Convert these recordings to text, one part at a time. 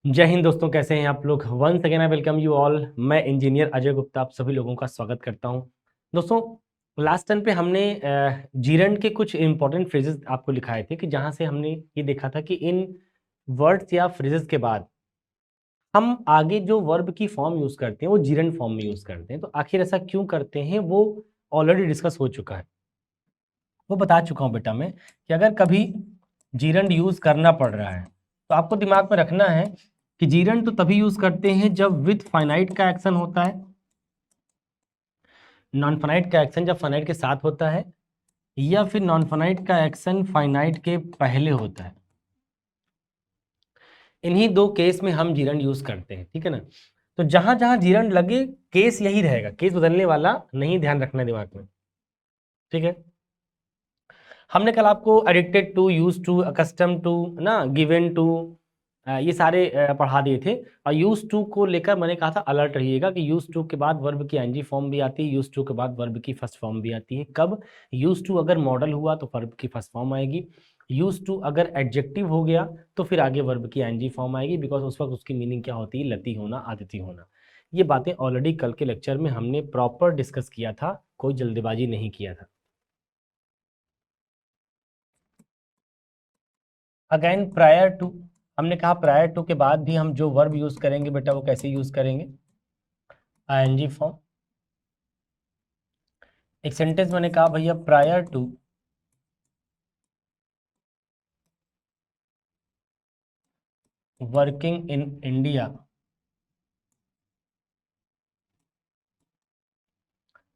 जय हिंद दोस्तों, कैसे हैं आप लोग। Once again I welcome you all. मैं इंजीनियर अजय गुप्ता आप सभी लोगों का स्वागत करता हूं। दोस्तों, लास्ट टाइम पे हमने जीरंड के कुछ इंपॉर्टेंट फ्रेजेस आपको लिखाए थे कि जहां से हमने ये देखा था कि इन वर्ड्स या फ्रेजेस के बाद हम आगे जो वर्ब की फॉर्म यूज करते हैं वो जीरंड फॉर्म में यूज करते हैं। तो आखिर ऐसा क्यों करते हैं वो ऑलरेडी डिस्कस हो चुका है, वो बता चुका हूँ बेटा मैं कि अगर कभी जीरंड यूज करना पड़ रहा है तो आपको दिमाग में रखना है कि जीरंड तो तभी यूज करते हैं जब विथ फाइनाइट का एक्शन होता है, नॉन फाइनाइट का एक्शन जब फाइनाइट के साथ होता है, या फिर नॉन फाइनाइट का एक्शन फाइनाइट के पहले होता है। इन्हीं दो केस में हम जीरंड यूज करते हैं, ठीक है ना। तो जहां जहां जीरंड लगे केस यही रहेगा, केस बदलने वाला नहीं, ध्यान रखना है दिमाग में, ठीक है। हमने कल आपको addicted to, use to, accustomed to, ना, गिवन टू, ये सारे पढ़ा दिए थे। और यूज टू को लेकर मैंने कहा था अलर्ट रहिएगा कि यूज टू के बाद वर्ब की एनजी फॉर्म भी आती है, यूज टू के बाद वर्ब की फर्स्ट फॉर्म भी आती है। कब? यूज टू अगर मॉडल हुआ तो वर्ब की फर्स्ट फॉर्म आएगी, यूज टू अगर एडजेक्टिव हो गया तो फिर आगे वर्ब की एनजी फॉर्म आएगी, बिकॉज उस वक्त उसकी मीनिंग क्या होती है? लती होना, आदती होना। ये बातें ऑलरेडी कल के लेक्चर में हमने प्रॉपर डिस्कस किया था, कोई जल्दबाजी नहीं किया था। अगेन प्रायर टू, हमने कहा प्रायर टू के बाद भी हम जो वर्ब यूज करेंगे बेटा वो कैसे यूज करेंगे? ING form. एक सेंटेंस मैंने कहा भैया prior to working in India,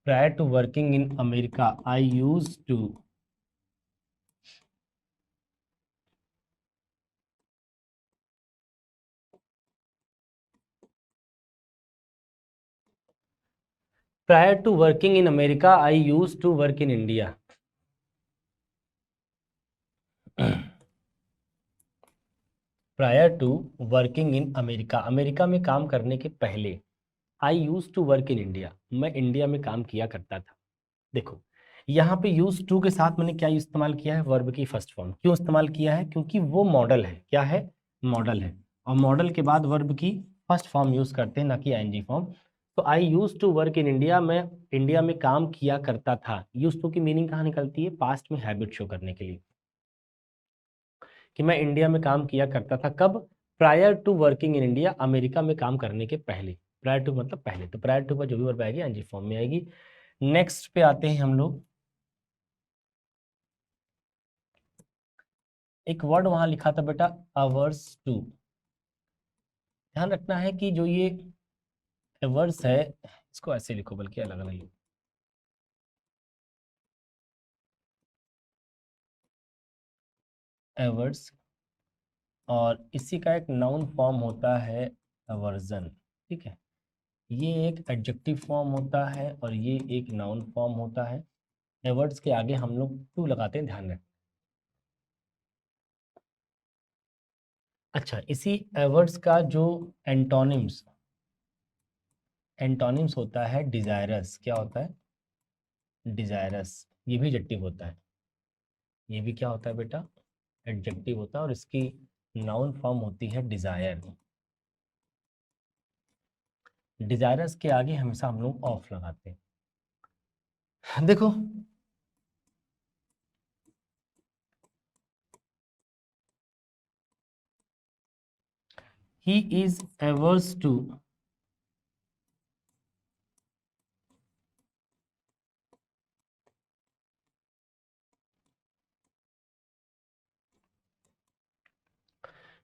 prior to working in America I use to prior to working in America I use to work in India. Prior to working in America, America में काम करने के पहले, I use to work in India, मैं India में काम किया करता था। देखो, यहाँ पे यूज टू के साथ मैंने क्या इस्तेमाल किया है? वर्ब की फर्स्ट फॉर्म। क्यों इस्तेमाल किया है? क्योंकि वो मॉडल है। क्या है? मॉडल है। और मॉडल के बाद वर्ब की फर्स्ट फॉर्म यूज करते हैं, ना कि आईएनजी फॉर्म। तो I use to work in India, मैं इंडिया में काम किया करता था। यूज टू की मीनिंग कहाँ निकलती है? पास्ट में हैबिट शो करने के लिए कि मैं इंडिया में काम किया करता था। कब? Prior to working in India, America में काम करने के पहले। प्रायर टू मतलब पहले, तो प्रायर टू पर जो भी वर्ब आएगी आईएनजी फॉर्म में आएगी। नेक्स्ट पे आते हैं हम लोग। एक वर्ड वहां लिखा था बेटा अवर्स टू। ध्यान रखना है कि जो ये अवर्स है इसको ऐसे लिखो, बल्कि अलग अलग लिखो। अवर्स, और इसी का एक नाउन फॉर्म होता है अवर्जन, ठीक है। ये एक एडजेक्टिव फॉर्म होता है और ये एक नाउन फॉर्म होता है। एवर्स के आगे हम लोग टू लगाते हैं, ध्यान रखें। अच्छा, इसी एवर्स का जो एंटोनिम्स, एंटोनिम्स होता है डिजायरस। क्या होता है? डिजायरस। ये भी एडजेक्टिव होता है। ये भी क्या होता है बेटा? एडजेक्टिव होता है, और इसकी नाउन फॉर्म होती है डिजायर। डिजायरस के आगे हमेशा हम लोग ऑफ लगाते हैं। देखो, he is averse to,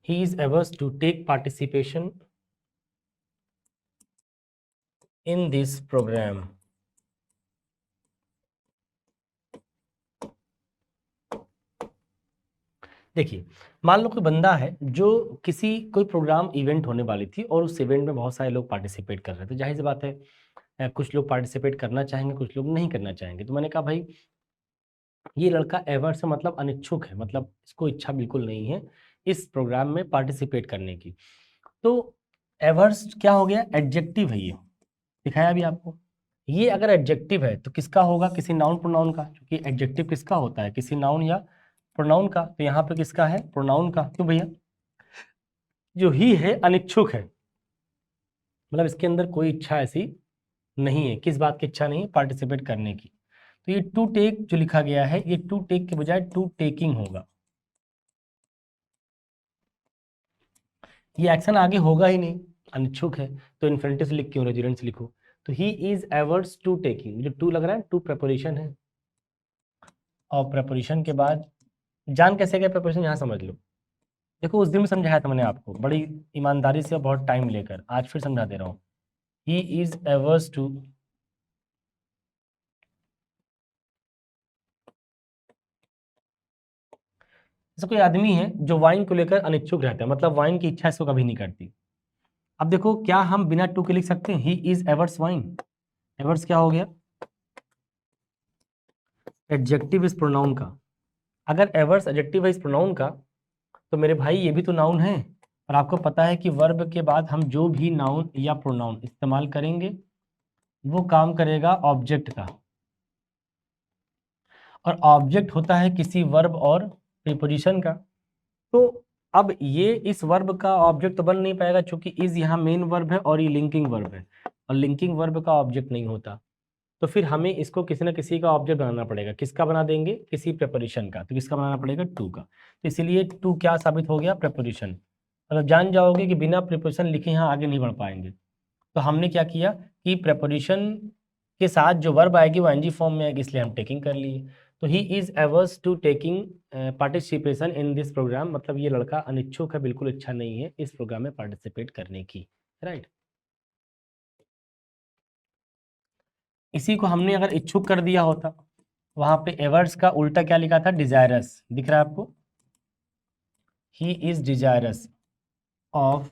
he is averse to take participation in this program। देखिए, मान लो कोई बंदा है जो किसी कोई प्रोग्राम इवेंट होने वाली थी और उस इवेंट में बहुत सारे लोग पार्टिसिपेट कर रहे थे। जाहिर सी बात है, कुछ लोग पार्टिसिपेट करना चाहेंगे, कुछ लोग नहीं करना चाहेंगे। तो मैंने कहा भाई ये लड़का एवर्स से मतलब अनिच्छुक है, मतलब इसको इच्छा बिल्कुल नहीं है इस प्रोग्राम में पार्टिसिपेट करने की। तो एवर्स क्या हो गया? एडजेक्टिव है ये, दिखाया अभी आपको। ये अगर एडजेक्टिव है तो किसका होगा? किसी नाउन प्रोनाउन का, क्योंकि एडजेक्टिव किसका होता है? किसी नाउन या प्रोनाउन का। तो यहाँ पे किसका है? प्रोनाउन का। क्यों भैया? जो ही है अनिच्छुक है, मतलब इसके अंदर कोई इच्छा ऐसी नहीं है। किस बात की इच्छा नहीं है? पार्टिसिपेट करने की। तो ये टू टेक जो लिखा गया है, ये टू टेक के बजाय टू टेकिंग होगा। ये एक्शन आगे होगा ही नहीं, अनिच्छुक है, तो इन्फिनिटिव से लिख क्यों, रेजिडेंट से लिखो। तो he is averse to taking, जो टू लग रहा है टू प्रेपोजिशन है, और प्रेपोजिशन के बाद जान कैसे गए प्रेपोजिशन, यहाँ समझ लो। देखो उस दिन में समझाया था मैंने आपको बड़ी ईमानदारी से और बहुत टाइम लेकर, आज फिर समझा दे रहा हूँ। ही इज एवर्स टू, जैसे कोई आदमी है जो वाइन को लेकर अनिच्छुक रहता है, मतलब वाइन की इच्छा इसको कभी नहीं करती। अब देखो क्या हम बिना टू के लिख सकते हैं, ही इज एवर्स वाइन। एवर्स क्या हो गया? एडजेक्टिव इज प्रोनाउन का। अगर एवर्स एडजेक्टिव है इस प्रोनाउन का, तो मेरे भाई ये भी तो नाउन है। और आपको पता है कि वर्ब के बाद हम जो भी नाउन या प्रोनाउन इस्तेमाल करेंगे वो काम करेगा ऑब्जेक्ट का, और ऑब्जेक्ट होता है किसी वर्ब और प्रीपोजिशन का। तो अब ये इस वर्ब का ऑब्जेक्ट तो बन नहीं पाएगा, क्योंकि इज यहाँ मेन वर्ब है और ये लिंकिंग वर्ब है, और लिंकिंग वर्ब का ऑब्जेक्ट नहीं होता। तो फिर हमें इसको किसी ना किसी का ऑब्जेक्ट बनाना पड़ेगा। किसका बना देंगे? किसी प्रेपोजिशन का। तो किसका बनाना पड़ेगा? टू का। तो इसीलिए टू क्या साबित हो गया? प्रेपोजिशन। मतलब जान जाओगे कि बिना प्रेपोजिशन लिखे यहाँ आगे नहीं बढ़ पाएंगे। तो हमने क्या किया कि प्रेपोजिशन के साथ जो वर्ब आएगी वो एनजी फॉर्म में आएगी, इसलिए हम टेकिंग कर लिए। तो he is averse to taking participation in this programme, मतलब ये लड़का अनिच्छुक है, बिल्कुल इच्छा नहीं है इस प्रोग्राम में पार्टिसिपेट करने की, राइट। इसी को हमने अगर इच्छुक कर दिया होता, वहां पे एवर्स का उल्टा क्या लिखा था? डिजायरस। दिख रहा है आपको? ही इज डिजायरस ऑफ।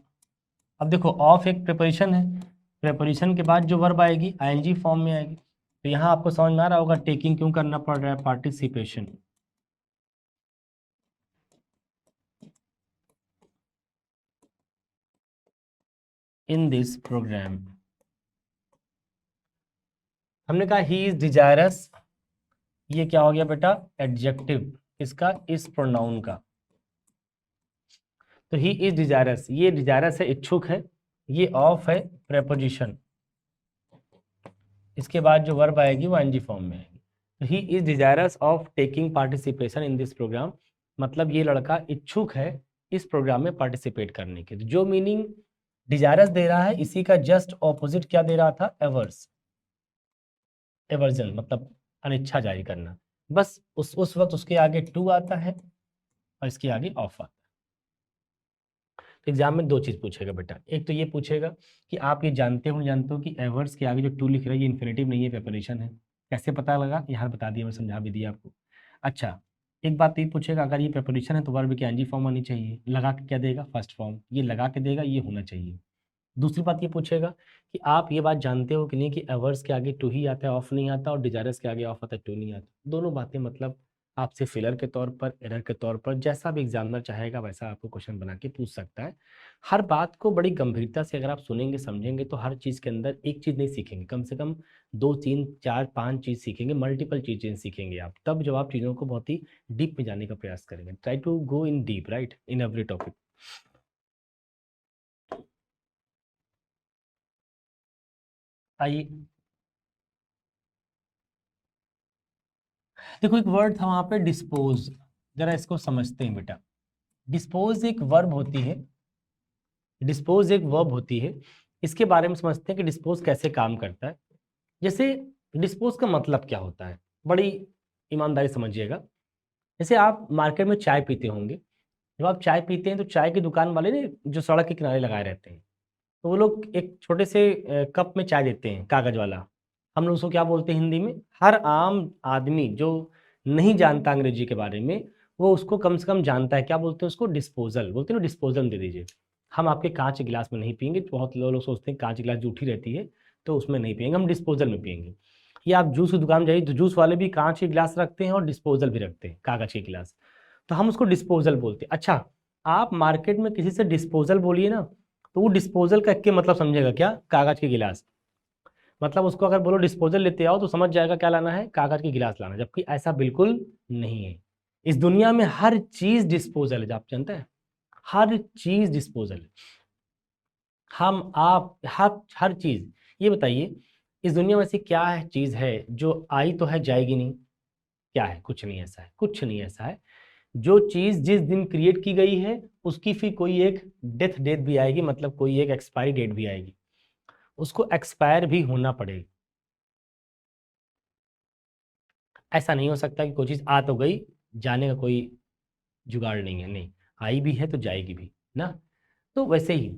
अब देखो ऑफ एक प्रेपोजिशन है, प्रेपोजिशन के बाद जो वर्ब आएगी आईएनजी फॉर्म में आएगी। तो यहाँ आपको समझ में आ रहा होगा टेकिंग क्यों करना पड़ रहा है, पार्टिसिपेशन इन दिस प्रोग्राम। हमने कहा ही इज डिजायरस, ये क्या हो गया बेटा? एडजेक्टिव इसका, इस प्रोनाउन का। तो ही इज डिजायरस, ये डिजायरस है, इच्छुक है। ये ऑफ है प्रेपोजिशन, इसके बाद जो वर्ब आएगी वो एनजी फॉर्म में आएगी। तो he is desirous of taking participation in this programme, मतलब ये लड़का इच्छुक है इस प्रोग्राम में पार्टिसिपेट करने के। तो जो मीनिंग डिजायरस दे रहा है, इसी का जस्ट ऑपोजिट क्या दे रहा था? एवर्स, एवर्जन मतलब अनिच्छा जारी करना। बस उस वक्त उसके आगे टू आता है और इसके आगे ऑफ आता है। तो एग्जाम में दो चीज पूछेगा बेटा, एक तो ये पूछेगा कि आप ये जानते हो नहीं जानते हो कि एवर्स के आगे जो टू लिख रहा है ये इन्फिनेटिव नहीं है, प्रेपोजिशन है। कैसे पता लगा? यहाँ बता दिया, मैं समझा भी दिया आपको। अच्छा, एक बात ये पूछेगा अगर ये प्रेपोजिशन है तो वर्ब की एनजी फॉर्म आनी चाहिए, लगा के क्या देगा? First form. ये लगा के देगा, ये होना चाहिए। दूसरी बात ये पूछेगा कि आप ये बात जानते हो कि नहीं कि एवर्स के आगे टू ही आता है, ऑफ नहीं आता, और डिजायरस के आगे ऑफ आता है, टू नहीं आता। दोनों बातें मतलब आपसे फिलर के तौर पर, एरर के तौर पर, जैसा भी एग्जामिनर चाहेगा वैसा आपको क्वेश्चन बना के पूछ सकता है। हर बात को बड़ी गंभीरता से अगर आप सुनेंगे समझेंगे तो हर चीज़ के अंदर एक चीज़ नहीं सीखेंगे, कम से कम दो तीन चार पांच चीज़ सीखेंगे, मल्टीपल चीज़ें सीखेंगे आप, तब जब आप चीज़ों को बहुत ही डीप में जाने का प्रयास करेंगे। Try to go in deep, right, in every topic. आइए, देखो एक वर्ड था वहां पे डिस्पोज, जरा इसको समझते हैं बेटा। डिस्पोज एक वर्ब होती है, डिस्पोज एक वर्ब होती है। इसके बारे में समझते हैं कि डिस्पोज कैसे काम करता है। जैसे डिस्पोज का मतलब क्या होता है, बड़ी ईमानदारी समझिएगा। जैसे आप मार्केट में चाय पीते होंगे, जब आप चाय पीते हैं तो चाय की दुकान वाले ने जो सड़क के किनारे लगाए रहते हैं, तो वो लोग एक छोटे से कप में चाय देते हैं, कागज वाला। हम लोग उसको क्या बोलते हैं हिंदी में? हर आम आदमी जो नहीं जानता अंग्रेजी के बारे में, वो उसको कम से कम जानता है, क्या बोलते हैं उसको? डिस्पोजल बोलते हैं ना, डिस्पोजल दे दीजिए। हम आपके कांच के गिलास में नहीं पियेंगे, बहुत लोग सोचते हैं कांच गिलास जूठी रहती है तो उसमें नहीं पियेंगे, हम डिस्पोजल में पियेंगे। या आप जूस की दुकान जाइए तो जूस वाले भी कांच के गिलास रखते हैं और डिस्पोजल भी रखते हैं, कागज के गिलास। तो हम उसको डिस्पोजल बोलते हैं। अच्छा, आप मार्केट में किसी से डिस्पोजल बोलिए ना, तो वो डिस्पोजल का के मतलब समझेगा क्या? कागज के गिलास। मतलब उसको अगर बोलो डिस्पोजल लेते आओ तो समझ जाएगा क्या लाना है? कागज के गिलास लाना, जबकि ऐसा बिल्कुल नहीं है। इस दुनिया में हर चीज डिस्पोजल है, आप जानते हैं? हर चीज डिस्पोजल है। हम आप हर चीज। ये बताइए इस दुनिया में ऐसी क्या है चीज है जो आई तो है जाएगी नहीं? क्या है? कुछ नहीं ऐसा है, कुछ नहीं ऐसा है। जो चीज जिस दिन क्रिएट की गई है उसकी फिर कोई एक डेथ डेट भी आएगी, मतलब कोई एक एक्सपायरी डेट भी आएगी, उसको एक्सपायर भी होना पड़ेगा। ऐसा नहीं हो सकता कि कोई चीज आ तो गई, जाने का कोई जुगाड़ नहीं है। नहीं, आई भी है तो जाएगी भी ना। तो वैसे ही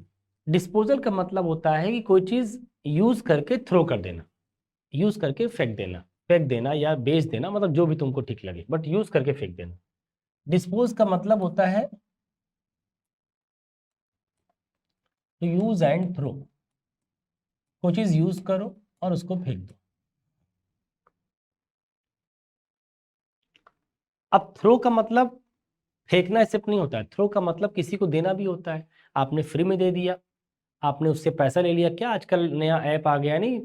डिस्पोजल का मतलब होता है कि कोई चीज यूज करके थ्रो कर देना, यूज करके फेंक देना या बेच देना, मतलब जो भी तुमको ठीक लगे, बट यूज करके फेंक देना। डिस्पोज का मतलब होता है यूज एंड थ्रो। कोई चीज यूज करो और उसको फेंक दो। अब थ्रो का मतलब फेंकना सिर्फ नहीं होता है, थ्रो का मतलब किसी को देना भी होता है। आपने फ्री में दे दिया, आपने उससे पैसा ले लिया। क्या आजकल नया ऐप आ गया नहीं,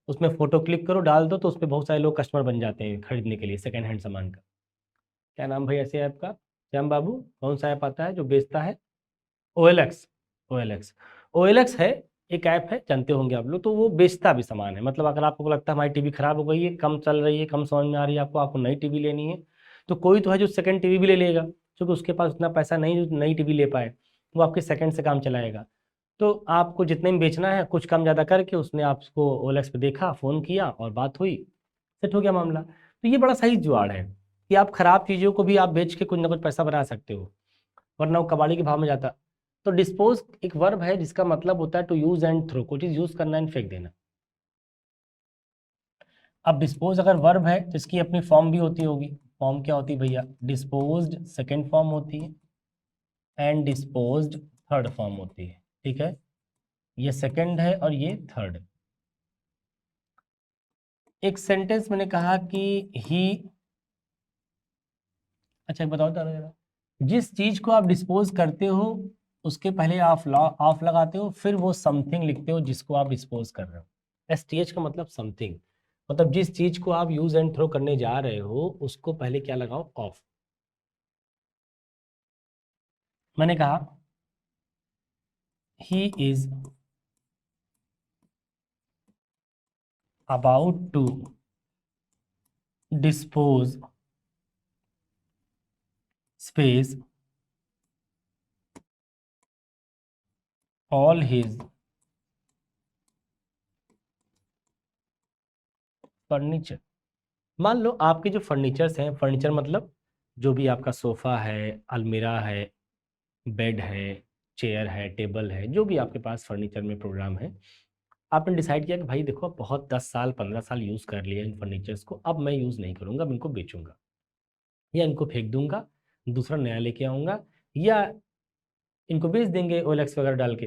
उसमें फोटो क्लिक करो डाल दो तो उस पर बहुत सारे लोग कस्टमर बन जाते हैं खरीदने के लिए सेकंड हैंड सामान का। क्या नाम भाई ऐसे ऐप का? श्याम बाबू, कौन सा ऐप आता है जो बेचता है? OLX। OLX। OLX है, एक ऐप है, जानते होंगे आप लोग। तो वो बेचता भी सामान है। मतलब अगर आपको लगता है हमारी टीवी खराब हो गई है, कम चल रही है, कम समझ में आ रही है आपको, आपको नई टीवी लेनी है, तो कोई तो है जो सेकंड टीवी भी ले लेगा, क्योंकि उसके पास उतना पैसा नहीं जो नई टीवी ले पाए, वो आपके सेकंड से काम चलाएगा। तो आपको जितने में बेचना है कुछ कम ज़्यादा करके उसने आपको OLX पे देखा, फ़ोन किया और बात हुई, सेट हो गया मामला। तो ये बड़ा सही जुगाड़ है कि आप खराब चीज़ों को भी आप बेच के कुछ ना कुछ पैसा बना सकते हो, वरना वो कबाड़ी के भाव में जाता। तो डिस्पोज एक वर्ब है जिसका मतलब होता है टू यूज एंड थ्रो, कोई चीज यूज करना एंड फेंक देना। अब डिस्पोज अगर वर्ब है तो इसकी अपनी फॉर्म भी होती होगी। फॉर्म क्या होती है भैया? डिस्पोज्ड सेकंड फॉर्म होती है एंड डिस्पोज्ड थर्ड फॉर्म होती है। ठीक है, ये सेकंड है और ये थर्ड। एक सेंटेंस मैंने कहा कि ही, अच्छा एक बताओ जरा, जिस चीज को आप डिस्पोज करते हो उसके पहले आप ऑफ लगाते हो, फिर वो समथिंग लिखते हो जिसको आप डिस्पोज कर रहे हो। STH का मतलब समथिंग, मतलब जिस चीज को आप यूज एंड थ्रो करने जा रहे हो उसको पहले क्या लगाओ? ऑफ। मैंने कहा he is about to dispose space all his furniture. मान लो आपके जो फर्नीचर्स हैं, फर्नीचर मतलब जो भी आपका सोफा है, अलमीरा है, बेड है, चेयर है, टेबल है, जो भी आपके पास फर्नीचर में प्रोग्राम है, आपने डिसाइड किया कि भाई देखो अब बहुत 10 साल 15 साल यूज़ कर लिया इन फर्नीचर्स को, अब मैं यूज़ नहीं करूँगा, अब इनको बेचूंगा या इनको फेंक दूंगा, दूसरा नया लेके आऊँगा, या इनको बेच देंगे OLX वगैरह डाल के।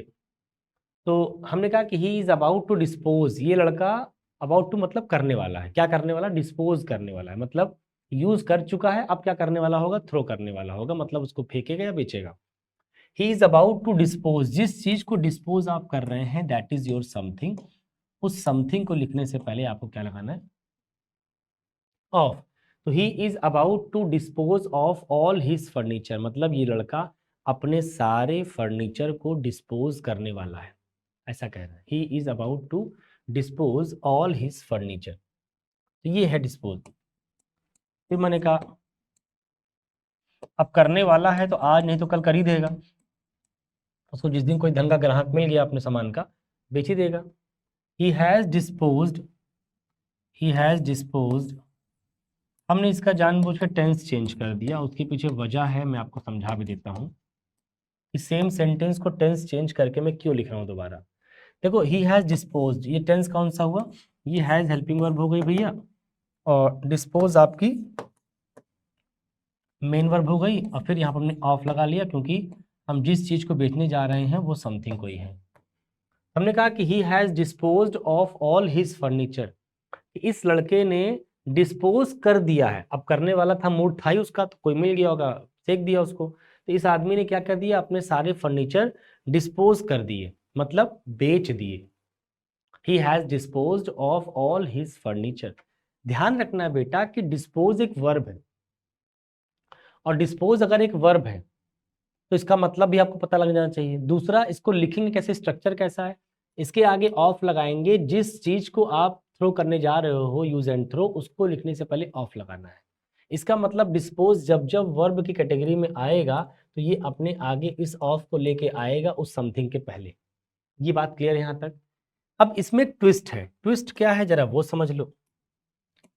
तो हमने कहा कि he is about to dispose, ये लड़का अबाउट टू मतलब करने वाला है। क्या करने वाला? डिस्पोज करने वाला है, मतलब यूज़ कर चुका है, अब क्या करने वाला होगा? थ्रो करने वाला होगा, मतलब उसको फेंकेगा या बेचेगा। He is about to dispose, जिस चीज को डिस्पोज आप कर रहे हैं दैट इज योर समथिंग। उस समथिंग को लिखने से पहले आपको क्या लगाना है? ऑफ। तो he is about to dispose of all his furniture, मतलब ये लड़का अपने सारे फर्नीचर को डिस्पोज करने वाला है, ऐसा कह रहा है। He is about to dispose all his furniture, तो ये है डिस्पोज। फिर मैंने कहा अब करने वाला है तो आज नहीं तो कल कर ही देगा, उसको जिस दिन कोई ढंग का ग्राहक मिल गया अपने सामान का, बेच ही देगा। He has disposed, he has disposed, हमने इसका जानबूझकर टेंस चेंज कर दिया, उसके पीछे वजह है, मैं आपको समझा भी देता हूँ कि सेम सेंटेंस को टेंस चेंज करके मैं क्यों लिख रहा हूँ दोबारा। देखो ही हैज डिस्पोज्ड, ये टेंस कौन सा हुआ? ये हैज हेल्पिंग वर्ब हो गई भैया, और डिस्पोज आपकी मेन वर्ब हो गई, और फिर यहाँ पर हमने ऑफ लगा लिया क्योंकि हम जिस चीज को बेचने जा रहे हैं वो समथिंग कोई है। हमने कहा कि he has disposed of all his furniture, इस लड़के ने डिस्पोज कर दिया है। अब करने वाला था, मूड था ही उसका, तो कोई मिल गया होगा, फेंक दिया उसको। तो इस आदमी ने क्या कर दिया? अपने सारे फर्नीचर डिस्पोज कर दिए, मतलब बेच दिए। He has disposed of all his furniture. ध्यान रखना बेटा कि डिस्पोज एक वर्ब है, और डिस्पोज अगर एक वर्ब है तो इसका मतलब भी आपको पता लग जाना चाहिए। दूसरा, इसको लिखेंगे कैसे, स्ट्रक्चर कैसा है, इसके आगे ऑफ लगाएंगे, जिस चीज को आप थ्रो करने जा रहे हो यूज एंड थ्रो, उसको लिखने से पहले ऑफ लगाना है। इसका मतलब डिस्पोज जब जब वर्ब की कैटेगरी में आएगा तो ये अपने आगे इस ऑफ को लेके आएगा उस समथिंग के पहले। ये बात क्लियर है यहाँ तक। अब इसमें ट्विस्ट है, ट्विस्ट क्या है जरा वो समझ लो।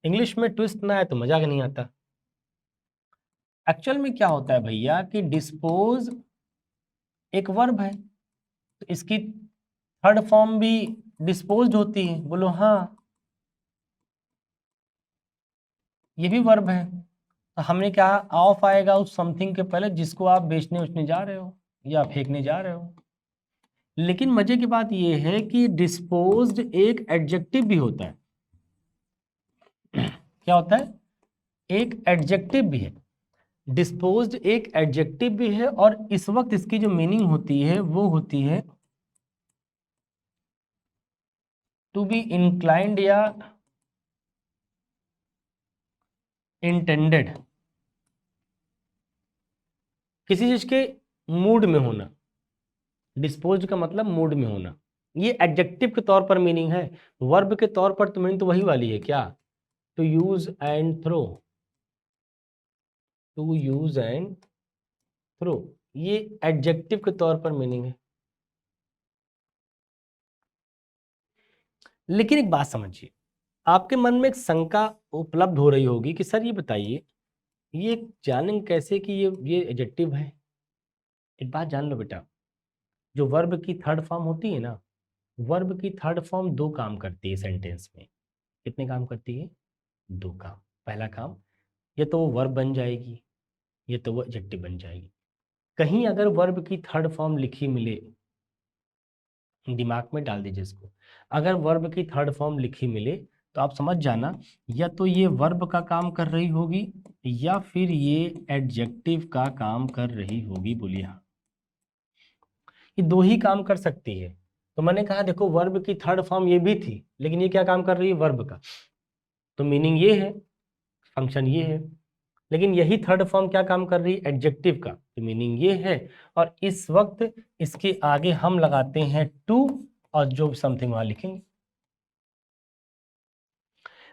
इंग्लिश में ट्विस्ट ना है तो मजाक नहीं आता। एक्चुअल में क्या होता है भैया कि डिस्पोज एक वर्ब है, तो इसकी थर्ड फॉर्म भी डिस्पोज्ड होती है, बोलो हाँ, ये भी वर्ब है। तो हमने कहा ऑफ आएगा उस समथिंग के पहले जिसको आप बेचने उचने जा रहे हो या फेंकने जा रहे हो। लेकिन मजे की बात यह है कि डिस्पोज्ड एक एडजेक्टिव भी होता है। क्या होता है, एक एडजेक्टिव भी है। डिस्पोज्ड एक एडजेक्टिव भी है, और इस वक्त इसकी जो मीनिंग होती है वो होती है टू बी इंक्लाइंड या इंटेंडेड, किसी चीज के मूड में होना। डिस्पोज का मतलब मूड में होना, ये एडजेक्टिव के तौर पर मीनिंग है। वर्ब के तौर पर तो मीनिंग तो वही वाली है, क्या, to use and throw, to use and throw, ये एडजेक्टिव के तौर पर मीनिंग है। लेकिन एक बात समझिए, आपके मन में एक शंका उपलब्ध हो रही होगी कि सर ये बताइए, ये जानेंगे कैसे कि ये एडजेक्टिव है। एक बात जान लो बेटा, जो वर्ब की थर्ड फॉर्म होती है ना, वर्ब की थर्ड फॉर्म दो काम करती है सेंटेंस में। कितने काम करती है, दो काम। पहला काम, ये तो वो वर्ब बन जाएगी, ये तो वो एडजेक्टिव बन जाएगी। कहीं अगर वर्ब की थर्ड फॉर्म लिखी मिले, दिमाग में डाल दीजिए इसको, अगर वर्ब की थर्ड फॉर्म लिखी मिले तो आप समझ जाना, या तो ये वर्ब का काम कर रही होगी या फिर ये एडजेक्टिव का काम कर रही होगी। बोलिए हाँ, ये दो ही काम कर सकती है। तो मैंने कहा देखो वर्ब की थर्ड फॉर्म ये भी थी, लेकिन ये क्या काम कर रही है, वर्ब का, तो मीनिंग ये है, फंक्शन ये है। लेकिन यही थर्ड फॉर्म क्या काम कर रही है, एडजेक्टिव का, तो मीनिंग ये है। और इस वक्त इसके आगे हम लगाते हैं टू, और जो समथिंग वहां लिखेंगे।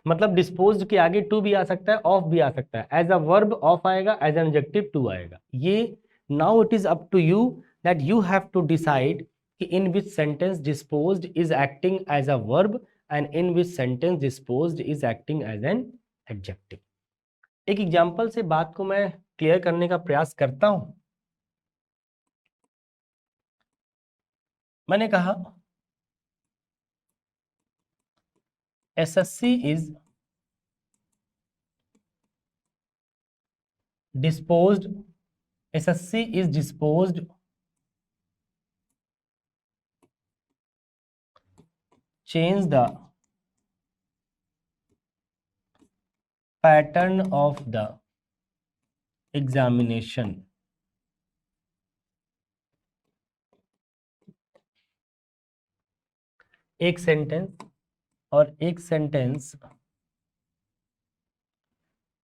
मतलब डिस्पोज्ड के आगे टू भी आ सकता है, ऑफ भी आ सकता है। एज अ वर्ब ऑफ आएगा, एज एन एडजेक्टिव टू आएगा। ये now it is up to you that you have to decide कि in which sentence disposed is acting as a verb and in which sentence disposed is acting as an adjective. एक example से बात को मैं clear करने का प्रयास करता हूं। मैंने कहा SSC is disposed, SSC is disposed change the pattern of the examination। एक सेंटेंस और एक sentence,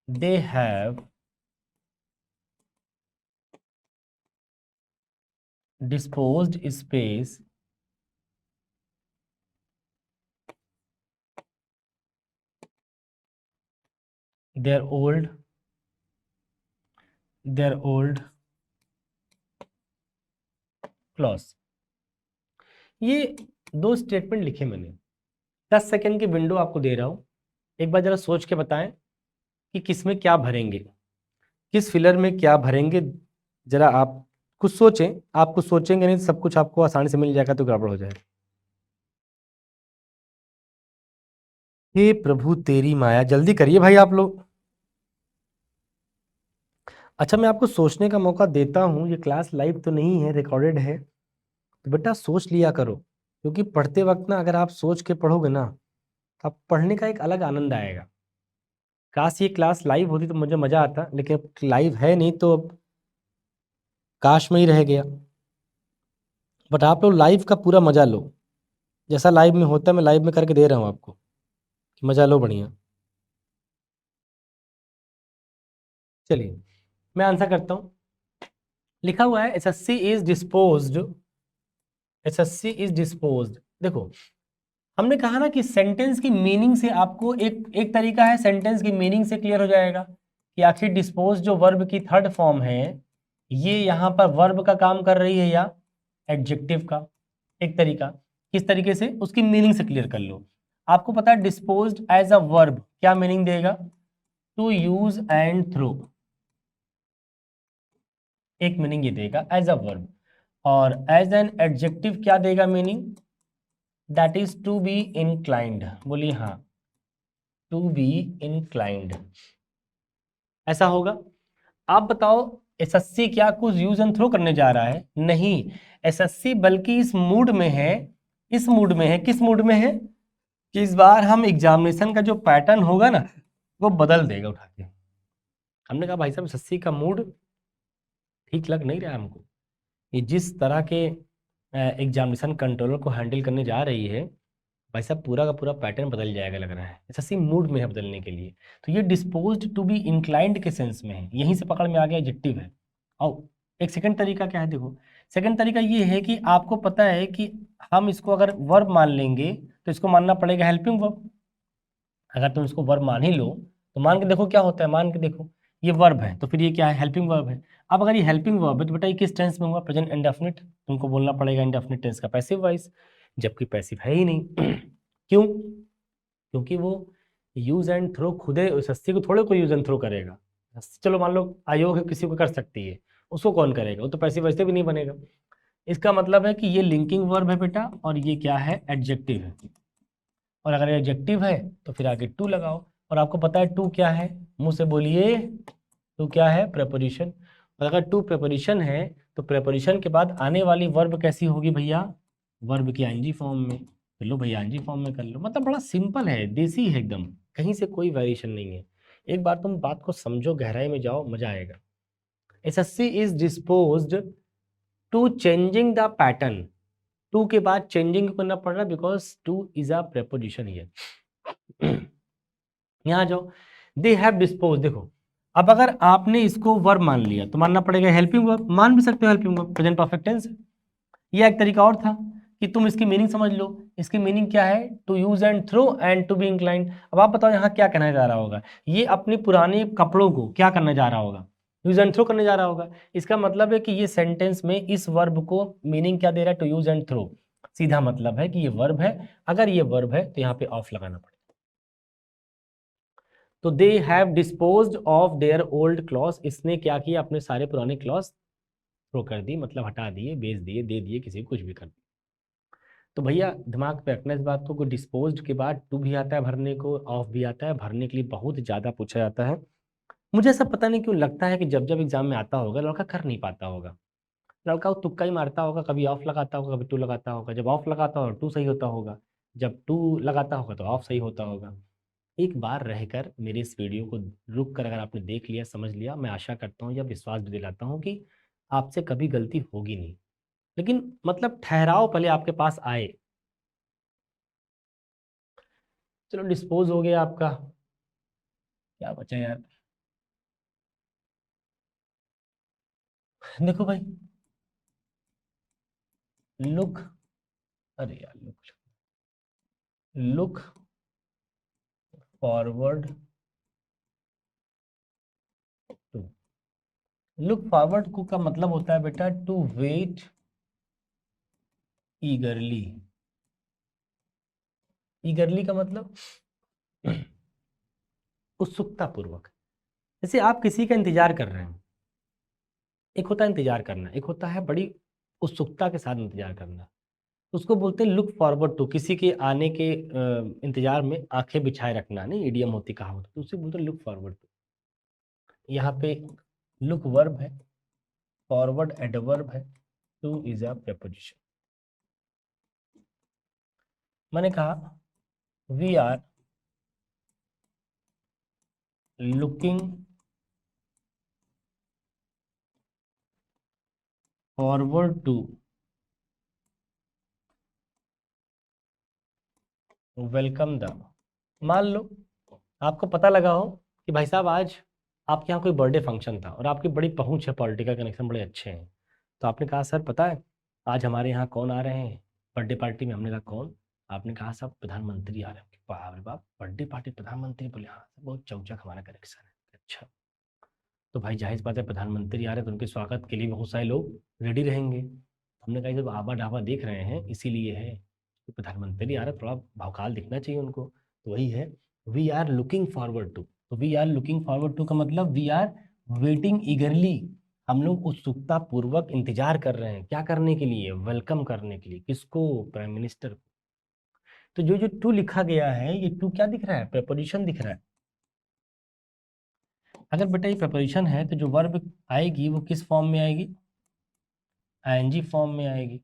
they have disposed space their old clause। ये दो स्टेटमेंट लिखे मैंने, 10 सेकंड की विंडो आपको दे रहा हूं। एक बार जरा सोच के बताएं कि किसमें क्या भरेंगे, किस फिलर में क्या भरेंगे। जरा आप कुछ सोचें, आप कुछ सोचेंगे नहीं तो सब कुछ आपको आसानी से मिल जाएगा, तो गड़बड़ हो जाएगा। हे प्रभु तेरी माया, जल्दी करिए भाई आप लोग। अच्छा, मैं आपको सोचने का मौका देता हूँ, ये क्लास लाइव तो नहीं है, रिकॉर्डेड है, तो बेटा सोच लिया करो, क्योंकि पढ़ते वक्त ना अगर आप सोच के पढ़ोगे ना तो आप पढ़ने का एक अलग आनंद आएगा। काश ये क्लास लाइव होती तो मुझे मज़ा आता, लेकिन अब लाइव है नहीं तो अब काश में ही रह गया। बट आप लोग लाइव का पूरा मज़ा लो, जैसा लाइव में होता है मैं लाइव में करके दे रहा हूँ आपको, कि मज़ा लो बढ़िया। चलिए मैं आंसर करता हूँ। लिखा हुआ है SSC is disposed, SSC is disposed. देखो हमने कहा ना कि सेंटेंस की मीनिंग से आपको एक एक तरीका है, सेंटेंस की मीनिंग से क्लियर हो जाएगा कि आखिर डिस्पोज जो वर्ब की थर्ड फॉर्म है ये यहाँ पर वर्ब का काम कर रही है या एडजेक्टिव का। एक तरीका किस तरीके से, उसकी मीनिंग से क्लियर कर लो। आपको पता है डिस्पोज्ड एज अ वर्ब क्या मीनिंग देगा, टू यूज एंड थ्रो, एक मीनिंग ये देगा एज अ वर्ब। और एज एन एडजेक्टिव क्या देगा meaning, that is to be inclined. बोलिए हाँ, टू बी इंक्लाइंड, ऐसा होगा। आप बताओ एसएससी क्या कुछ यूज एंड थ्रो करने जा रहा है, नहीं। एसएससी बल्कि इस मूड में है, इस मूड में है, किस मूड में है कि इस बार हम एग्जामिनेशन का जो पैटर्न होगा ना वो बदल देगा उठा के। हमने कहा भाई साहब एसएससी का मूड ठीक लग नहीं रहा है हमको, ये जिस तरह के एग्जामिनेशन कंट्रोलर को हैंडल करने जा रही है भाई साहब पूरा का पूरा पैटर्न बदल जाएगा लग रहा है, एसएससी मूड में है बदलने के लिए। तो ये डिस्पोज्ड टू बी इंक्लाइंड के सेंस में है, यहीं से पकड़ में आ गया एडजेक्टिव है। और एक सेकंड तरीका क्या है, देखो सेकंड तरीका ये है कि आपको पता है कि हम इसको अगर वर्ब मान लेंगे तो इसको मानना पड़ेगा हेल्पिंग वर्ब। अगर तुम इसको वर्ब मान ही लो तो मान के देखो क्या होता है, मान के देखो ये वर्ब है तो फिर ये क्या है, हेल्पिंग वर्ब है। अब अगर ये हेल्पिंग वर्ब है तो बेटा ये किस टेंस में हुआ, प्रेजेंट इंडेफिनिट, तुमको बोलना पड़ेगा इंडेफिनिट टेंस का पैसिव वॉइस, जबकि पैसिव है ही नहीं। क्यों, क्योंकि वो यूज एंड थ्रो खुदे सस्ती को थोड़े कोई यूज एंड थ्रो करेगा। चलो मान लो आयोग है किसी को कर सकती है, उसको कौन करेगा, वो तो पैसिव वैसे भी नहीं बनेगा। इसका मतलब है कि ये लिंकिंग वर्ब है बेटा और ये क्या है, एडजेक्टिव है। और अगर एडजेक्टिव है तो फिर आगे टू लगाओ। और आपको पता है टू क्या है, मुंह से बोलिए, टू क्या है, प्रेपोजिशन। और अगर टू प्रेपोजिशन है तो प्रेपोजिशन के बाद आने वाली वर्ब कैसी होगी भैया, वर्ब की आईएनजी फॉर्म में। कर लो भैया आईएनजी फॉर्म में कर लो, मतलब बड़ा सिंपल है, देसी है एकदम, कहीं से कोई वेरिएशन नहीं है। एक बार तुम बात को समझो, गहराई में जाओ, मजा आएगा। SSC is disposed to changing the pattern, to के बाद चेंजिंग करना पड़ रहा है because to is a preposition here. यहाँ जाओ, दे हैव डिस्पोज, देखो अब अगर आपने इसको वर्ब मान लिया तो मानना पड़ेगा हेल्पिंग वर्ब, मान भी सकते हो helping verb, present perfect tense है। यह एक तरीका और था कि तुम इसकी मीनिंग समझ लो, इसकी मीनिंग क्या है, to use and throw and to be inclined. अब आप बताओ यहाँ क्या कहना जा रहा होगा, ये अपने पुराने कपड़ों को क्या करने जा रहा होगा, यूज एंड थ्रो करने जा रहा होगा। इसका मतलब है कि ये सेंटेंस में इस वर्ब को मीनिंग क्या दे रहा है, टू यूज एंड थ्रो। सीधा मतलब है कि ये वर्ब है, अगर ये वर्ब है तो यहाँ पे ऑफ लगाना पड़ेगा। तो they have disposed of their old cloth, इसने क्या किया, अपने सारे पुराने क्लॉथ थ्रो कर दी, मतलब हटा दिए, बेच दिए, दे दिए, किसी को कुछ भी कर दिया। तो भैया दिमाग पे रखना इस बात को, डिस्पोज्ड के बाद टू भी आता है भरने को, ऑफ भी आता है भरने के लिए, बहुत ज़्यादा पूछा जाता है। मुझे ऐसा पता नहीं क्यों लगता है कि जब जब एग्जाम में आता होगा लड़का कर नहीं पाता होगा, लड़का वो तुक्का ही मारता होगा, कभी ऑफ लगाता होगा, कभी टू लगाता होगा, जब ऑफ लगाता होगा टू सही होता होगा, जब टू लगाता होगा तो ऑफ सही होता होगा। एक बार रहकर मेरे इस वीडियो को रुक कर अगर आपने देख लिया, समझ लिया, मैं आशा करता हूँ या विश्वास भी दिलाता हूँ कि आपसे कभी गलती होगी नहीं। लेकिन मतलब ठहराव पहले आपके पास आए। चलो डिस्पोज हो गया आपका, क्या बचा यार, देखो भाई, लुक, अरे यार look, look forward to, look forward to का मतलब होता है बेटा टू वेट ईगरली। ईगरली का मतलब उत्सुकता पूर्वक, जैसे आप किसी का इंतजार कर रहे हैं, एक होता है इंतजार करना, एक होता है बड़ी उत्सुकता के साथ इंतजार करना, तो उसको बोलते हैं लुक फॉरवर्ड टू, किसी के आने के इंतजार में आंखें बिछाए रखना, नहीं इडियम होती कहावत, तो उसे बोलते हैं लुक फॉरवर्ड टू। यहाँ पे लुक वर्ब है, फॉरवर्ड एडवर्ब है, टू इज अ प्रेपोजिशन। मैंने कहा we are looking forward to welcome the, मान लो आपको पता लगा हो कि भाई साहब आज आपके यहाँ कोई बर्थडे फंक्शन था और आपकी बड़ी पहुंच है, पॉलिटिकल कनेक्शन बड़े अच्छे हैं, तो आपने कहा सर पता है आज हमारे यहाँ कौन आ रहे हैं बर्थडे पार्टी में? हमने कहा कौन? आपने कहा साहब प्रधानमंत्री आ रहे हैं। बाप रे बाप, बर्थडे पार्टी प्रधानमंत्री? बोले हाँ बहुत चौचक हमारा कनेक्शन है। अच्छा, तो भाई जाहिर बात है प्रधानमंत्री आ रहे हैं तो उनके स्वागत के लिए बहुत सारे लोग रेडी रहेंगे। हमने कहा जब आबा ढाबा देख रहे हैं इसीलिए है कि प्रधानमंत्री आ रहे हैं, थोड़ा भौकाल दिखना चाहिए उनको, तो वही है we are looking forward to. तो we are looking forward to का मतलब वी आर वेटिंग ईगरली, हम लोग उत्सुकता पूर्वक इंतजार कर रहे हैं, क्या करने के लिए? वेलकम करने के लिए। किसको? प्राइम मिनिस्टर को। तो जो जो टू लिखा गया है ये टू क्या दिख रहा है? प्रपोजिशन दिख रहा है। अगर बेटा ये प्रपोजिशन है तो जो वर्ब आएगी वो किस फॉर्म में आएगी? आईएनजी फॉर्म में आएगी,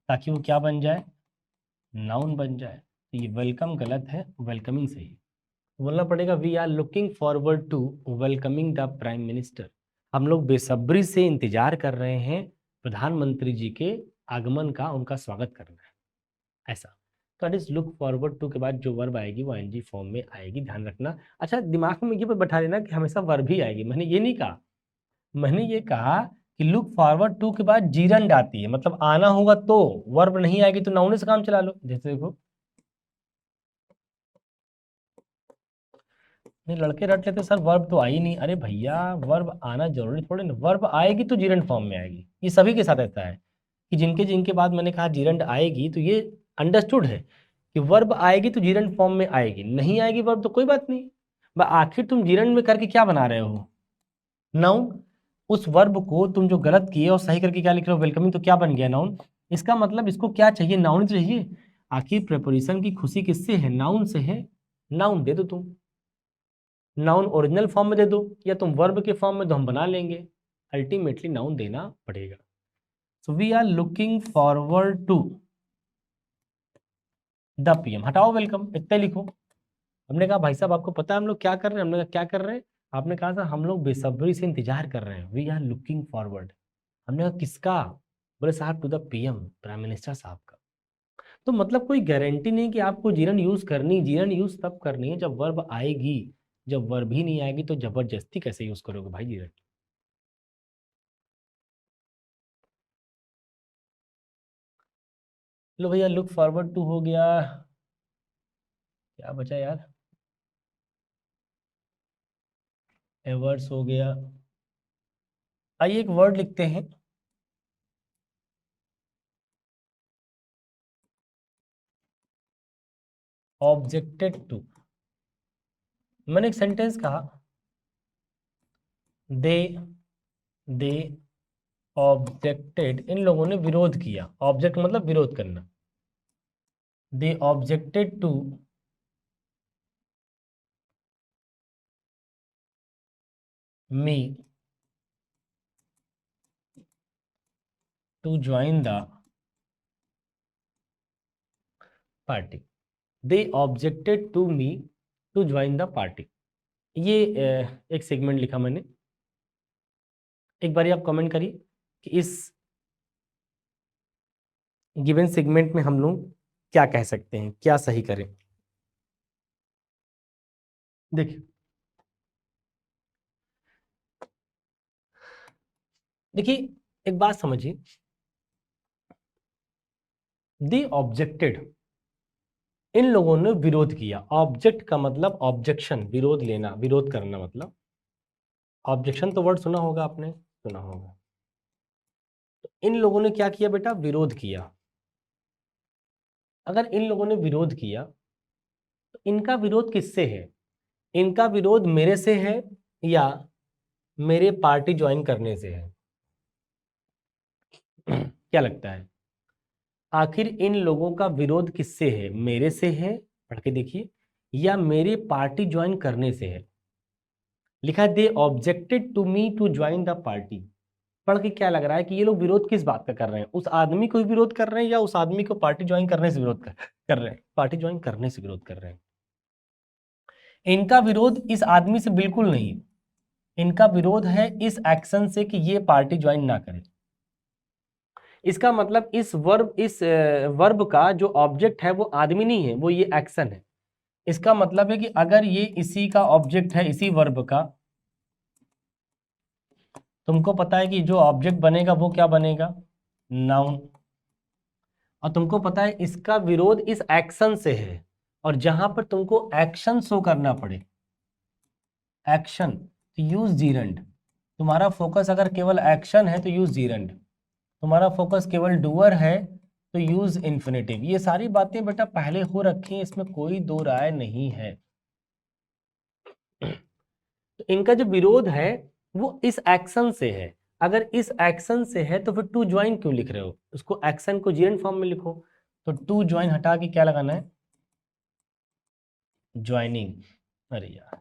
ताकि वो क्या बन जाए? नाउन बन जाए। तो ये वेलकम गलत है, वेलकमिंग सही है। बोलना पड़ेगा we are looking forward to welcoming the prime minister. हम लोग बेसब्री से इंतजार कर रहे हैं प्रधानमंत्री जी के आगमन का, उनका स्वागत करना है, ऐसा। तो it is look forward to के बाद जो वर्ब आएगी वो आईएनजी फॉर्म में आएगी, ध्यान रखना। अच्छा, दिमाग में ये बैठा लेना कि हमेशा वर्ब ही आएगी, मैंने ये नहीं कहा। मैंने ये कहा कि लुक फॉरवर्ड टू के बाद जीरंड आती है, मतलब आना होगा तो, वर्ब नहीं आएगी तो नाउन से काम चला लो। जैसे देखो, नहीं लड़के रट लेते सर वर्ब तो आई नहीं। अरे भैया वर्ब आना जरूरी थोड़ी ना, वर्ब आएगी तो जीरंड फॉर्म में आएगी, ये सभी के साथ ऐसा है कि जिनके जिनके बाद मैंने कहा जीरंड आएगी तो ये अंडरस्टूड है कि वर्ब आएगी तो जीरंड फॉर्म में आएगी, नहीं आएगी वर्ब तो कोई बात नहीं। आखिर तुम जीरंड में करके क्या बना रहे हो? नाउन। उस वर्ब को तुम जो गलत किए और सही करके क्या लिख रहे हो? वेलकमिंग, तो क्या बन गया? नाउन। इसका मतलब इसको क्या चाहिए? नाउन चाहिए। आखिर प्रेपोजिशन की खुशी किससे है? नाउन से है। नाउन दे दो तुम, नाउन ओरिजिनल फॉर्म में दे दो, या तुम वर्ब के फॉर्म में तो हम बना लेंगे, अल्टीमेटली नाउन देना पड़ेगा। So we are looking forward to the PM. हटाओ वेलकम, इतने लिखो। हमने कहा भाई साहब आपको पता है हम लोग क्या कर रहे हैं? हमने कहा क्या कर रहे हैं? आपने कहा था हम लोग बेसब्री से इंतजार कर रहे हैं, वी आर लुकिंग फॉरवर्ड। हमने कहा किसका? बोले साहब to the PM, prime minister साहब का। तो मतलब कोई गारंटी नहीं कि आपको जीरन यूज करनी, जीरन यूज तब करनी है जब वर्ब आएगी, जब वर्ब ही नहीं आएगी तो जबरदस्ती कैसे यूज करोगे भाई जीरन? लो भैया लुक फॉरवर्ड टू हो गया, क्या बचा यार? एवर्स हो गया। आइए एक वर्ड लिखते हैं, ऑब्जेक्टेड टू। मैंने एक सेंटेंस कहा, दे दे ऑब्जेक्टेड, इन लोगों ने विरोध किया। ऑब्जेक्ट मतलब विरोध करना। They objected to me to join the party. They objected to me to join the party. ये एक सेगमेंट लिखा मैंने, एक बार आप कमेंट करिए कि इस गिवन सेगमेंट में हम लोग क्या कह सकते हैं, क्या सही करें। देखिए देखिए एक बात समझिए, दे ऑब्जेक्टेड, इन लोगों ने विरोध किया। ऑब्जेक्ट का मतलब ऑब्जेक्शन, विरोध लेना, विरोध करना मतलब। ऑब्जेक्शन तो वर्ड सुना होगा आपने, सुना होगा। तो इन लोगों ने क्या किया बेटा? विरोध किया। अगर इन लोगों ने विरोध किया तो इनका विरोध किससे है? इनका विरोध मेरे से है या मेरे पार्टी ज्वाइन करने से है? क्या लगता है? आखिर इन लोगों का विरोध किससे है? मेरे से है, पढ़ के देखिए, या मेरे पार्टी ज्वाइन करने से है? लिखा है they objected to me to join the party. पढ़ के क्या लग रहा है कि ये लोग विरोध किस बात का कर रहे हैं? उस आदमी को ही विरोध कर रहे हैं या उस आदमी को पार्टी ज्वाइन करने से विरोध कर रहे हैं? पार्टी ज्वाइन करने से विरोध कर रहे हैं। इनका विरोध इस आदमी से बिल्कुल नहीं, इनका विरोध है इस एक्शन से कि ये पार्टी ज्वाइन ना करे। इसका मतलब इस वर्ब का जो ऑब्जेक्ट है वो आदमी नहीं है, वो ये एक्शन है। इसका मतलब है कि अगर ये इसी का ऑब्जेक्ट है, इसी वर्ब का, तुमको पता है कि जो ऑब्जेक्ट बनेगा वो क्या बनेगा, नाउन। और तुमको पता है इसका विरोध इस एक्शन से है, और जहां पर तुमको एक्शन शो करना पड़े, एक्शन, तो यूज जीरंड। तुम्हारा फोकस अगर केवल एक्शन है तो यूज जीरंड, तुम्हारा फोकस केवल डूअर है तो यूज इन्फिनेटिव। ये सारी बातें बेटा पहले हो रखी हैं, इसमें कोई दो राय नहीं है। तो इनका जो विरोध है वो इस एक्शन से है। अगर इस एक्शन से है तो फिर टू ज्वाइन क्यों लिख रहे हो, उसको एक्शन को जीरंड फॉर्म में लिखो। तो टू ज्वाइन हटा के क्या लगाना है, ज्वाइनिंग। अरे यार,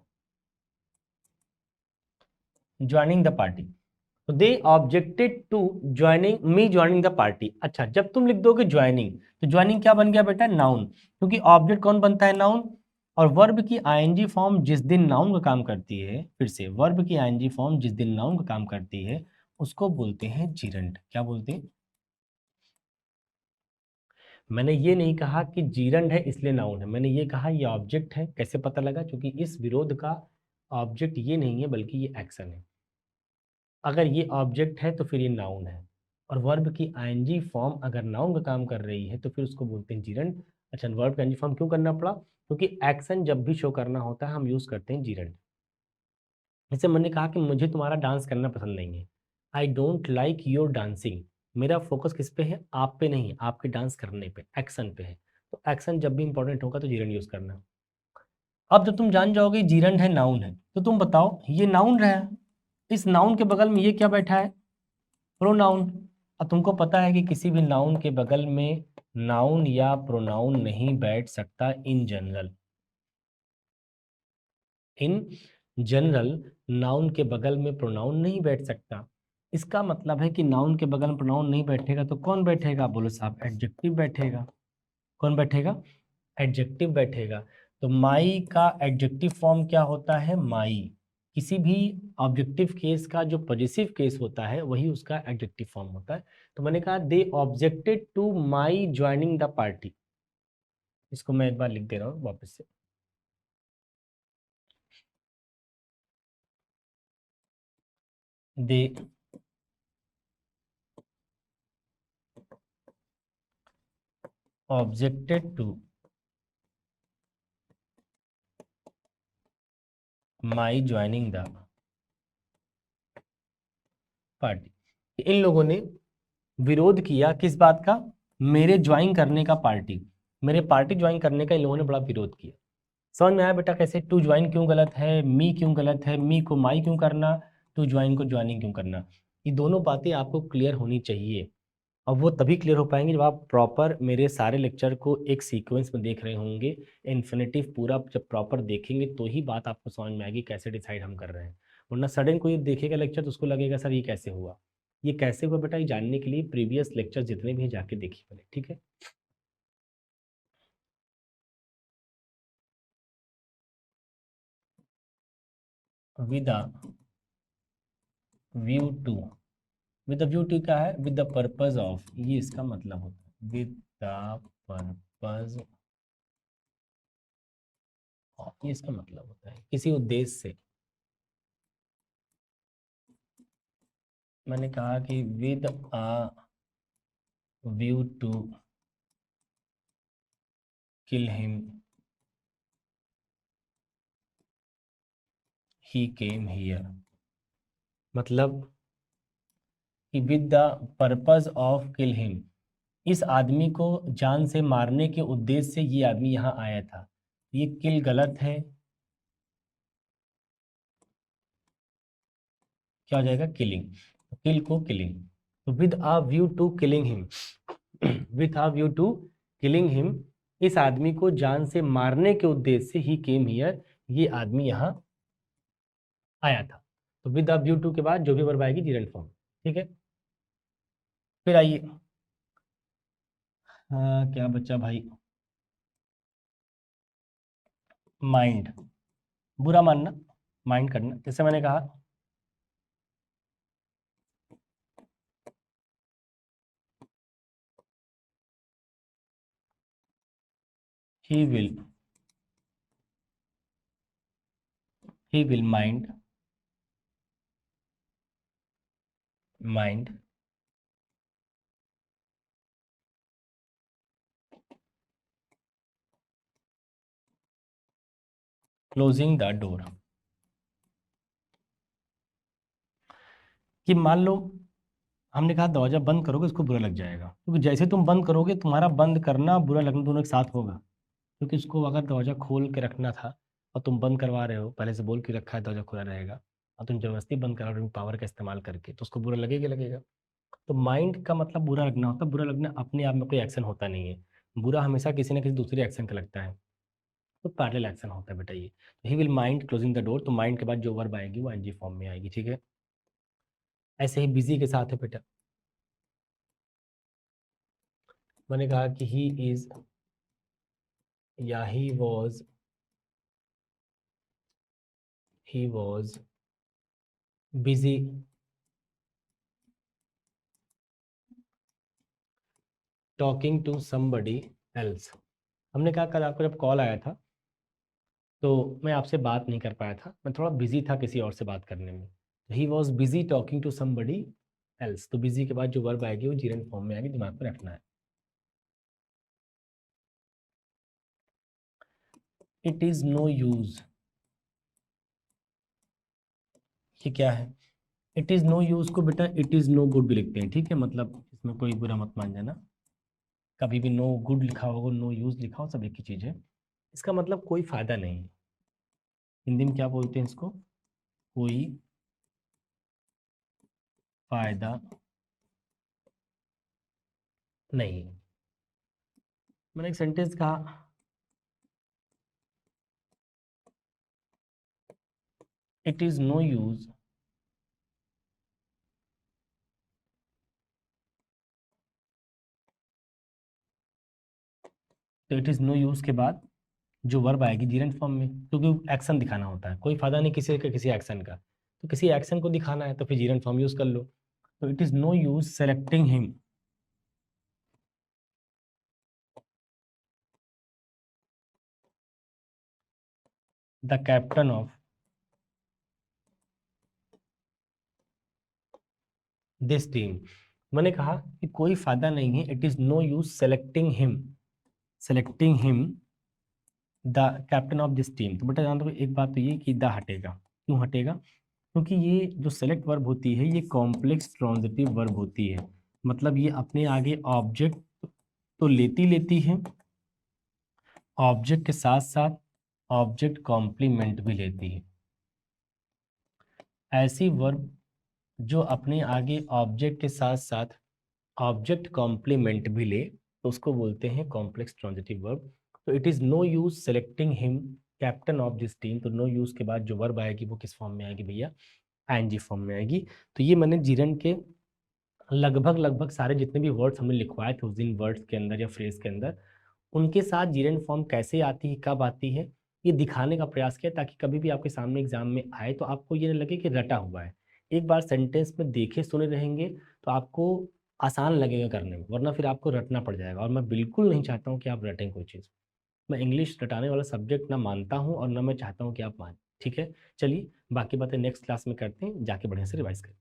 ज्वाइनिंग द पार्टी। तो they objected to joining me joining the party. अच्छा, जब तुम लिख दोगे ज्वाइनिंग तो ज्वाइनिंग क्या बन गया बेटा, नाउन, क्योंकि ऑब्जेक्ट कौन बनता है, नाउन। और वर्ब की आईएनजी फॉर्म जिस दिन नाउन का काम करती है, फिर से वर्ब की आईएनजी फॉर्म जिस दिन नाउन का काम करती है उसको बोलते हैं जीरंड। क्या बोलते हैं, मैंने ये नहीं कहा कि जीरंड है इसलिए नाउन है, मैंने ये कहा ये ऑब्जेक्ट है। कैसे पता लगा, क्योंकि इस विरोध का ऑब्जेक्ट ये नहीं है बल्कि ये एक्शन है। अगर ये ऑब्जेक्ट है तो फिर ये नाउन है, और वर्ब की आईएनजी फॉर्म अगर नाउन का काम कर रही है तो फिर उसको बोलते हैं जीरंड। अच्छा, वर्ब का आईएनजी फॉर्म क्यों करना पड़ा, क्योंकि एक्शन जब भी शो करना होता है हम यूज करते हैं जीरंड। जैसे मैंने कहा कि मुझे तुम्हारा डांस करना पसंद नहीं है, I don't like your dancing. मेरा फोकस किस पे है, आप पे नहीं, आपके डांस करने पे, एक्शन पे है। तो एक्शन जब भी इंपॉर्टेंट होगा तो जीरंड यूज करना। अब जब तुम जान जाओगे जीरंड है नाउन है, तो तुम बताओ ये नाउन रहा, इस नाउन के बगल में ये क्या बैठा है, प्रोनाउन। अब तुमको पता है कि किसी भी नाउन के बगल में नाउन या प्रोनाउन नहीं बैठ सकता in general. In general noun के बगल में प्रोनाउन नहीं बैठ सकता। इसका मतलब है कि नाउन के बगल में प्रोनाउन नहीं बैठेगा तो कौन बैठेगा, बोलो साहब, एडजेक्टिव बैठेगा। कौन बैठेगा, एडजेक्टिव बैठेगा। तो माई का एडजेक्टिव फॉर्म क्या होता है, माई। किसी भी ऑब्जेक्टिव केस का जो पॉजिटिव केस होता है वही उसका एडजेक्टिव फॉर्म होता है। तो मैंने कहा they objected to my joining the party. इसको मैं एक बार लिख दे रहा हूँ वापस से। They objected to my joining the party. इन लोगों ने विरोध किया किस बात का, मेरे ज्वाइन करने का पार्टी, मेरे पार्टी ज्वाइन करने का इन लोगों ने बड़ा विरोध किया। समझ में आया बेटा कैसे, टू ज्वाइन क्यों गलत है, मी क्यों गलत है, मी को माई क्यों करना, टू ज्वाइन को ज्वाइनिंग क्यों करना। ये दोनों बातें आपको क्लियर होनी चाहिए। और वो तभी क्लियर हो पाएंगे जब आप प्रॉपर मेरे सारे लेक्चर को एक सीक्वेंस में देख रहे होंगे। इन्फिनेटिव पूरा जब प्रॉपर देखेंगे तो ही बात आपको समझ में आएगी कैसे डिसाइड हम कर रहे हैं। वरना सडन कोई देखेगा लेक्चर तो उसको लगेगा सर ये कैसे हुआ। ये कैसे हुआ बेटा, ये जानने के लिए प्रीवियस लेक्चर जितने भी हैं जाके देखिए पहले, ठीक है। With view to, with the view to क्या है, विद द पर्पज ऑफ, ये इसका मतलब होता है, विद द पर्पज ऑफ, ये इसका मतलब होता है किसी उद्देश्य से। मैंने कहा कि with a view to kill him he came here. मतलब कि with the purpose of kill him, इस आदमी को जान से मारने के उद्देश्य से ये आदमी यहाँ आया था। ये किल गलत है, क्या हो जाएगा, किलिंग। किल को किलिंग, तो with a view to killing him, with a view to killing him, इस आदमी को जान से मारने के उद्देश्य से ही केम हियर, ये आदमी यहाँ आया था। तो विद अ व्यू टू के बाद जो भी वर्ब आएगी जीरंड फॉर्म, ठीक है। फिर आइए, हाँ क्या बच्चा भाई, माइंड, बुरा मानना, माइंड करना। जैसे मैंने कहा he will, he will mind mind closing the door. कि मान लो हमने कहा दरवाजा बंद करोगे उसको बुरा लग जाएगा, क्योंकि जैसे तुम बंद करोगे तुम्हारा बंद करना बुरा लगना दोनों एक साथ होगा। क्योंकि उसको अगर दरवाजा खोल के रखना था और तुम बंद करवा रहे हो, पहले से बोल के रखा है दरवाजा खुला रहेगा, और तुम जबरदस्ती बंद करा रहे हो पावर का इस्तेमाल करके, तो उसको बुरा लगेगा लगेगा। तो माइंड का मतलब बुरा लगना होता है। बुरा लगना अपने आप में कोई एक्शन होता नहीं है, बुरा हमेशा किसी न किसी दूसरे एक्शन का लगता है। तो पैरेलल एक्शन होता है बेटा ये। He will mind closing the door, तो माइंड के बाद जो वर्ब आएगी वो एनजी फॉर्म में आएगी, ठीक है। ऐसे ही बिजी के साथ है बेटा। मैंने कहा कि ही इज या he was busy talking to somebody else. हमने कहा कल आपको जब कॉल आया था तो मैं आपसे बात नहीं कर पाया था, मैं थोड़ा बिजी था किसी और से बात करने में। He was busy talking to somebody else, तो बिजी के बाद जो वर्ब आएगी वो जीरंड फॉर्म में आएगी, दिमाग में रखना है। इट इज नो यूज, ये क्या है? इट इज नो यूज को बेटा इट इज नो गुड भी लिखते हैं, ठीक है, मतलब इसमें कोई बुरा मत मान जाना। कभी भी नो गुड लिखा हो नो यूज लिखा हो सब एक ही चीज है। इसका मतलब कोई फायदा नहीं है। हिंदी में क्या बोलते हैं इसको? कोई फायदा नहीं। मैंने एक सेंटेंस कहा इट इज नो यूज तो इट इज नो यूज के बाद जो वर्ब आएगी जीरेंट फॉर्म में, क्योंकि एक्शन दिखाना होता है, कोई फायदा नहीं किसी का किसी एक्शन का, तो किसी एक्शन को दिखाना है तो फिर जीरेंट फॉर्म यूज कर लो। तो it is no use selecting him the captain of this team. मैंने कहा कि कोई फायदा नहीं है, it is no use selecting him the captain of this team. तो बेटा जान दो एक बात तो ये कि द हटेगा, क्यों हटेगा? क्योंकि ये जो सेलेक्ट वर्ब होती है ये कॉम्प्लेक्स ट्रांजिटिव वर्ब होती है, मतलब ये अपने आगे ऑब्जेक्ट तो लेती लेती है, ऑब्जेक्ट के साथ साथ ऑब्जेक्ट कॉम्प्लीमेंट भी लेती है। ऐसी वर्ब जो अपने आगे ऑब्जेक्ट के साथ साथ ऑब्जेक्ट कॉम्प्लीमेंट भी ले तो उसको बोलते हैं कॉम्प्लेक्स ट्रांजिटिव वर्ब। तो it is no use selecting him captain of this team, तो नो यूज के बाद जो वर्ब आएगी वो किस फॉर्म में आएगी भैया? आईएनजी फॉर्म में आएगी। तो ये मैंने जीरन के लगभग लगभग सारे जितने भी वर्ड्स हमने लिखवाए थे उस दिन वर्ड्स के अंदर या फ्रेज के अंदर, उनके साथ जीरन फॉर्म कैसे आती है कब आती है ये दिखाने का प्रयास किया, ताकि कभी भी आपके सामने एग्जाम में आए तो आपको ये न लगे कि रटा हुआ है। एक बार सेंटेंस में देखे सुने रहेंगे तो आपको आसान लगेगा करने में, वरना फिर आपको रटना पड़ जाएगा, और मैं बिल्कुल नहीं चाहता हूँ कि आप रटें कोई चीज़। मैं इंग्लिश रटाने वाला सब्जेक्ट ना मानता हूँ और ना मैं चाहता हूँ कि आप मानें, ठीक है। चलिए बाकी बातें नेक्स्ट क्लास में करते हैं, जाके बढ़िया से रिवाइज करें।